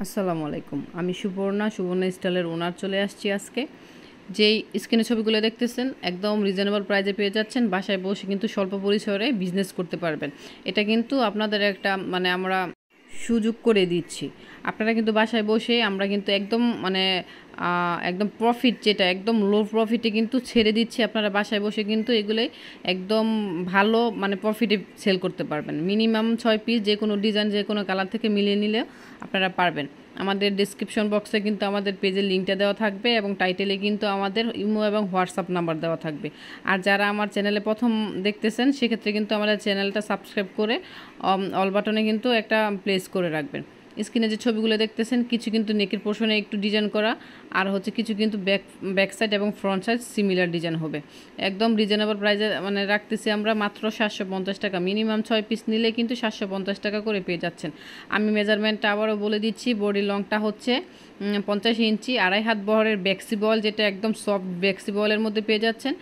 আসসালামু আলাইকুম। আমি সুবর্ণা স্টাইলের ওনার চলে আসছি আজকে। যেই স্ক্রিনে ছবিগুলো দেখতেছেন একদম রিজনেবল প্রাইসে পেয়ে যাচ্ছেন। বাসায় বসে কিন্তু স্বল্প পরিসরে বিজনেস করতে পারবেন। এটা কিন্তু আপনাদের একটা আমরা সুযোগ করে দিচ্ছি। আপনারা কিন্তু বাসায় বসে আমরা কিন্তু একদম একদম প্রফিট যেটা একদম লো প্রফিটে কিন্তু ছেড়ে দিচ্ছি। আপনারা বাসায় বসে কিন্তু এগুলোই একদম ভালো প্রফিটে সেল করতে পারবেন। মিনিমাম 6 পিস যে কোনো ডিজাইন যে কোনো কালার থেকে মিলিয়ে নিলেও আপনারা পারবেন। আমাদের ডেসক্রিপশন বক্সে কিন্তু আমাদের পেজের লিঙ্কটা দেওয়া থাকবে এবং টাইটেলে কিন্তু আমাদের ইমো এবং হোয়াটসঅ্যাপ নাম্বার দেওয়া থাকবে। আর যারা আমার চ্যানেলে প্রথম দেখতেছেন সেক্ষেত্রে কিন্তু আমাদের চ্যানেলটা সাবস্ক্রাইব করে অল বাটনে কিন্তু একটা প্লেস করে রাখবেন। স্ক্রিনে যে ছবিগুলো দেখতেছেন কিছু কিন্তু নেকের পোর্শনে একটু ডিজাইন করা, আর হচ্ছে কিছু কিন্তু ব্যাক সাইড এবং ফ্রন্ট সাইড সিমিলার ডিজাইন হবে। একদম রিজনেবল প্রাইসে রাখতেছি আমরা মাত্র 750 টাকা। মিনিমাম 6 পিস নিলে কিন্তু 750 টাকা করে পেয়ে যাচ্ছেন। আমি মেজারমেন্টটা আবারও বলে দিচ্ছি। বডি লংটা হচ্ছে 50 ইঞ্চি, 2.5 হাত বহরের বেক্সি বল, যেটা একদম সফট বেক্সি বলের মধ্যে পেয়ে যাচ্ছেন।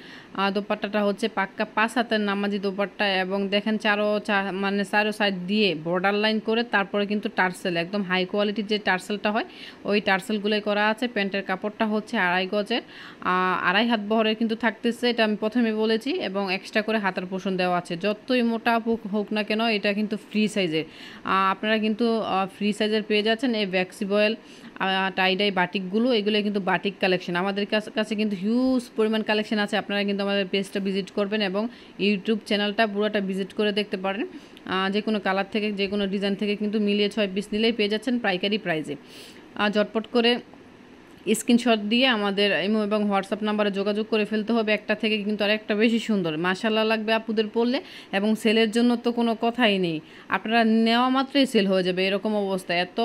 দোপাট্টাটা হচ্ছে পাক্কা 5 হাতের নামাজি দোপাট্টা এবং দেখেন চারো সাইড দিয়ে বর্ডার লাইন করে তারপরে কিন্তু টার্সেল, একদম হাই কোয়ালিটির যে টার্সেলটা হয় ওই টার্সেলগুলোই করা আছে। প্যান্টের কাপড়টা হচ্ছে 2.5 গজের, 2.5 হাত বহরের কিন্তু থাকতেছে, এটা আমি প্রথমে বলেছি, এবং এক্সট্রা করে হাতার পোষণ দেওয়া আছে। যতই মোটা হোক না কেন এটা কিন্তু ফ্রি সাইজের। আপনারা কিন্তু ফ্রি সাইজের পেয়ে যাচ্ছেন এই ভ্যাক্সিবয়েল টাইডাই বাটিকগুলো। এগুলো কিন্তু বাটিক কালেকশন, আমাদের কাছে কিন্তু হিউজ পরিমাণ কালেকশন আছে। আপনারা কিন্তু আমাদের পেজটা ভিজিট করবেন এবং ইউটিউব চ্যানেলটা পুরোটা ভিজিট করে দেখতে পারেন। যে কোনো কালার থেকে যে কোনো ডিজাইন থেকে কিন্তু মিলিয়ে 6 পিস নিলেই পেয়ে যাচ্ছেন পাইকারি প্রাইজে। ঝটপট করে স্ক্রিনশট দিয়ে আমাদের ইমো এবং হোয়াটসঅ্যাপ নাম্বারে যোগাযোগ করে ফেলতে হবে। একটা থেকে কিন্তু আরেকটা বেশি সুন্দর মাশাআল্লাহ লাগবে আপুদের পরলে, এবং সেলের জন্য তো কোনো কথাই নেই। আপনারা নেওয়া মাত্রই সেল হয়ে যাবে এরকম অবস্থা। এত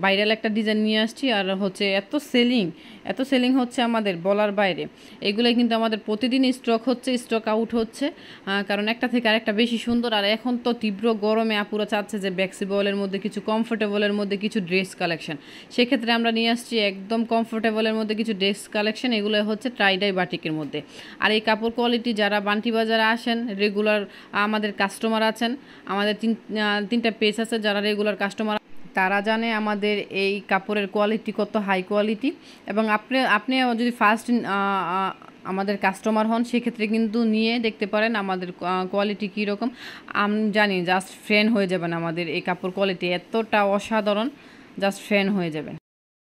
ভাইরাল একটা ডিজাইন নিয়ে আসছি, আর হচ্ছে এত সেলিং হচ্ছে আমাদের বলার বাইরে। এগুলোই কিন্তু আমাদের প্রতিদিন স্টক আউট হচ্ছে, কারণ একটা থেকে আরেকটা বেশি সুন্দর। আর এখন তো তীব্র গরমে আপুরা চাচ্ছে যে ব্যাক্সিবলের মধ্যে কিছু কমফোর্টেবলের মধ্যে কিছু ড্রেস কালেকশন, সেক্ষেত্রে আমরা নিয়ে আসছি একদম কমফোর্টেবলের মধ্যে কিছু ড্রেস কালেকশন। এগুলো হচ্ছে ট্রাইডাই বাটিকের মধ্যে। আর এই কাপড় কোয়ালিটি যারা বান্টি বাজারে আসেন রেগুলার আমাদের কাস্টমার আছেন, আমাদের তিনটা পেজ আছে, যারা রেগুলার কাস্টমার তারা জানে আমাদের এই কাপড়ের কোয়ালিটি কত হাই কোয়ালিটি। এবং আপনি যদি ফার্স্ট আমাদের কাস্টমার হন সেক্ষেত্রে কিন্তু নিয়ে দেখতে পারেন আমাদের কোয়ালিটি কীরকম। আমি জানি জাস্ট ফ্যান হয়ে যাবেন। আমাদের এই কাপড় কোয়ালিটি এতটা অসাধারণ, জাস্ট ফ্যান হয়ে যাবেন।